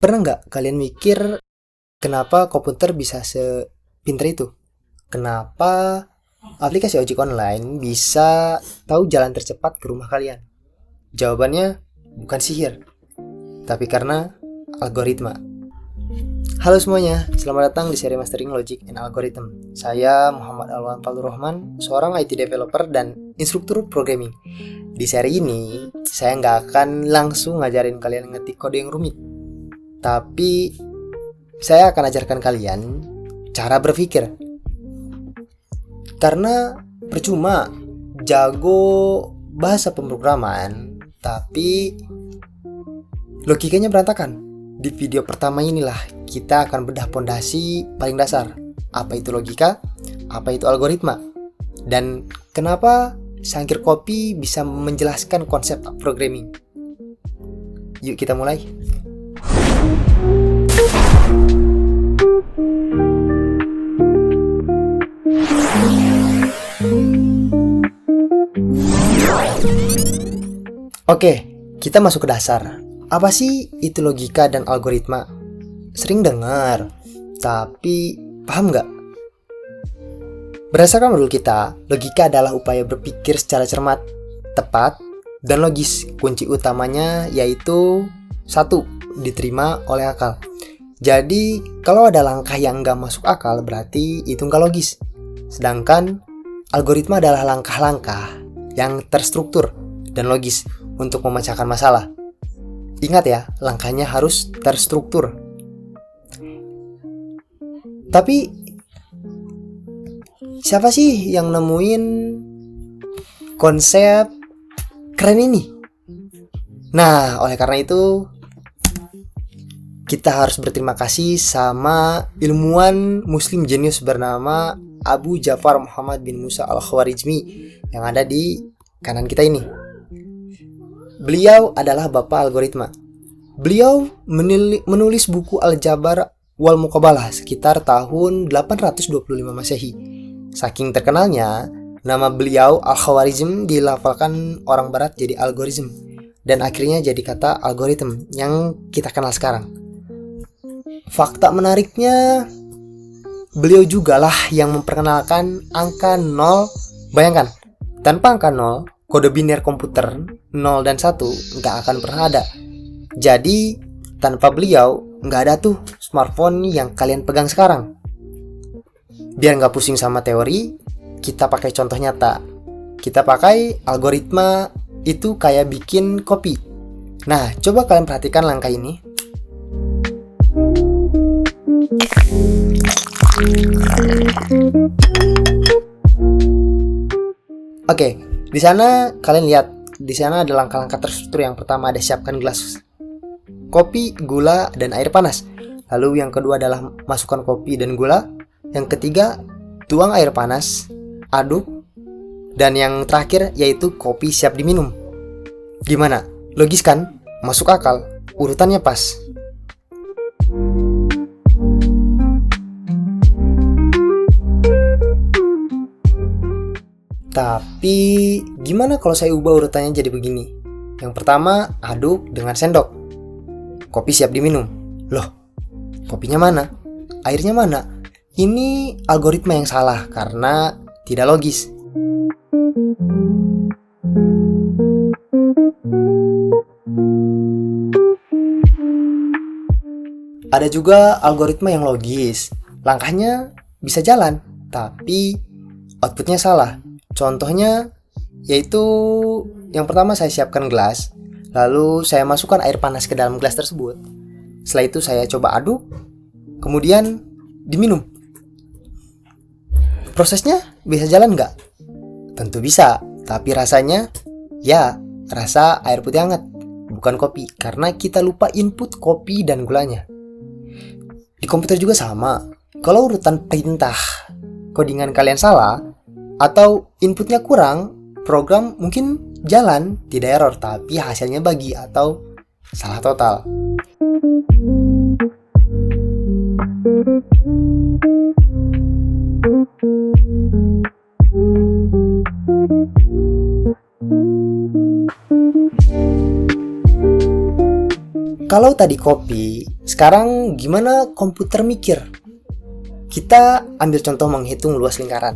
Pernah nggak kalian mikir kenapa komputer bisa sepinter itu? Kenapa aplikasi ojek online bisa tahu jalan tercepat ke rumah kalian? Jawabannya bukan sihir, tapi karena algoritma. Halo semuanya, selamat datang di seri Mastering Logic and Algorithm. Saya Muhammad Alwan Fadlur Rahman, seorang IT developer dan instruktur programming. Di seri ini, saya nggak akan langsung ngajarin kalian ngetik kode yang rumit. Tapi, saya akan ajarkan kalian cara berpikir. Karena percuma jago bahasa pemrograman, tapi logikanya berantakan. Di video pertama inilah kita akan bedah pondasi paling dasar. Apa itu logika? Apa itu algoritma? Dan kenapa Sangkir Kopi bisa menjelaskan konsep programming? Yuk kita mulai. Oke, kita masuk ke dasar. Apa sih itu logika dan algoritma? Sering dengar, tapi paham nggak? Berdasarkan modul kita, logika adalah upaya berpikir secara cermat, tepat, dan logis. Kunci utamanya yaitu 1. Diterima oleh akal. Jadi, kalau ada langkah yang nggak masuk akal, berarti itu nggak logis. Sedangkan, algoritma adalah langkah-langkah yang terstruktur dan logis untuk memecahkan masalah. Ingat ya, langkahnya harus terstruktur. Tapi, siapa sih yang nemuin konsep keren ini? Nah, oleh karena itu, kita harus berterima kasih sama ilmuwan muslim jenius bernama Abu Ja'far Muhammad bin Musa al-Khwarizmi yang ada di kanan kita ini. Beliau adalah bapak algoritma. Beliau menulis buku Al-Jabar wal Muqabalah sekitar tahun 825 Masehi. Saking terkenalnya, nama beliau Al-Khwarizm dilafalkan orang barat jadi algoritm dan akhirnya jadi kata algoritm yang kita kenal sekarang. Fakta menariknya, beliau jugalah yang memperkenalkan angka 0. Bayangkan, tanpa angka 0, kode biner komputer 0 dan 1 nggak akan pernah ada. Jadi, tanpa beliau nggak ada tuh smartphone yang kalian pegang sekarang. Biar nggak pusing sama teori, kita pakai contoh nyata. Kita pakai algoritma itu kayak bikin kopi. Nah, coba kalian perhatikan langkah ini. Oke, di sana kalian lihat, di sana ada langkah-langkah terstruktur. Yang pertama ada siapkan gelas kopi, gula, dan air panas. Lalu yang kedua adalah masukkan kopi dan gula. Yang ketiga, tuang air panas, aduk. Dan yang terakhir yaitu kopi siap diminum. Gimana? Logis kan? Masuk akal? Urutannya pas. Tapi gimana kalau saya ubah urutannya jadi begini? Yang pertama, aduk dengan sendok. Kopi siap diminum. Loh, kopinya mana? Airnya mana? Ini algoritma yang salah karena tidak logis. Ada juga algoritma yang logis. Langkahnya bisa jalan, tapi outputnya salah. Contohnya yaitu yang pertama saya siapkan gelas, lalu saya masukkan air panas ke dalam gelas tersebut. Setelah itu saya coba aduk, kemudian diminum. Prosesnya bisa jalan nggak? Tentu bisa, tapi rasanya ya rasa air putih hangat, bukan kopi, karena kita lupa input kopi dan gulanya. Di komputer juga sama. Kalau urutan perintah codingan kalian salah atau inputnya kurang, program mungkin jalan, tidak error, tapi hasilnya bagi atau salah total. Kalau tadi copy, sekarang gimana komputer mikir? Kita ambil contoh menghitung luas lingkaran.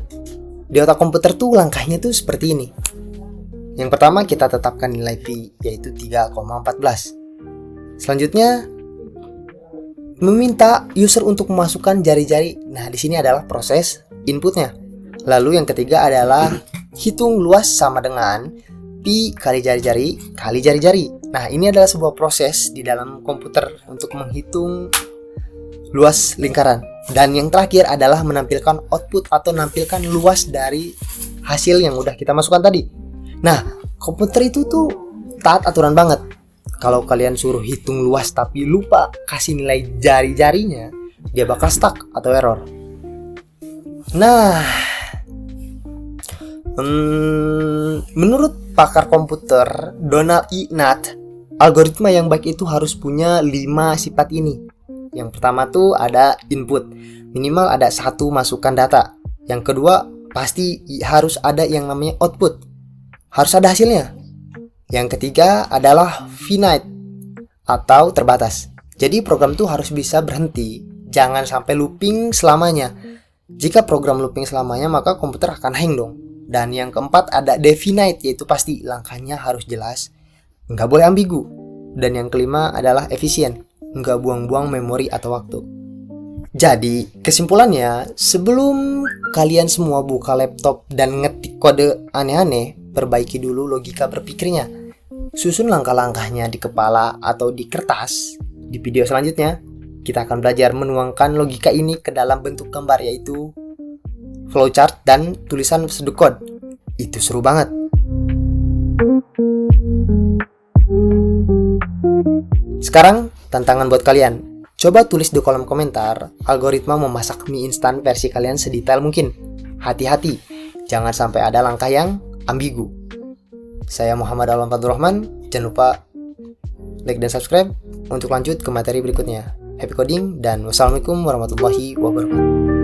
Di otak komputer tuh langkahnya tuh seperti ini. Yang pertama kita tetapkan nilai pi, yaitu 3,14. Selanjutnya meminta user untuk memasukkan jari-jari. Nah, di sini adalah proses inputnya. Lalu yang ketiga adalah hitung luas sama dengan pi kali jari-jari kali jari-jari. Nah, ini adalah sebuah proses di dalam komputer untuk menghitung luas lingkaran. Dan yang terakhir adalah menampilkan output atau menampilkan luas dari hasil yang udah kita masukkan tadi. Nah, komputer itu tuh taat aturan banget. Kalau kalian suruh hitung luas tapi lupa kasih nilai jari-jarinya, dia bakal stuck atau error. Nah, menurut pakar komputer Donald E. Knuth, algoritma yang baik itu harus punya 5 sifat ini. Yang pertama tuh ada input, minimal ada 1 masukan data. Yang kedua pasti harus ada yang namanya output, harus ada hasilnya. Yang ketiga adalah finite atau terbatas. Jadi program tuh harus bisa berhenti, jangan sampai looping selamanya. Jika program looping selamanya maka komputer akan hang dong. Dan yang keempat ada definite, yaitu pasti langkahnya harus jelas, nggak boleh ambigu. Dan yang kelima adalah efisien, nggak buang-buang memori atau waktu. Jadi kesimpulannya, sebelum kalian semua buka laptop dan ngetik kode aneh-aneh, perbaiki dulu logika berpikirnya. Susun langkah-langkahnya di kepala atau di kertas. Di video selanjutnya kita akan belajar menuangkan logika ini ke dalam bentuk gambar, yaitu flowchart dan tulisan pseudocode. Itu seru banget. Sekarang tantangan buat kalian. Coba tulis di kolom komentar algoritma memasak mie instan versi kalian sedetail mungkin. Hati-hati, jangan sampai ada langkah yang ambigu. Saya Muhammad Alam Fadlurrahman. Jangan lupa like dan subscribe untuk lanjut ke materi berikutnya. Happy coding dan wassalamualaikum warahmatullahi wabarakatuh.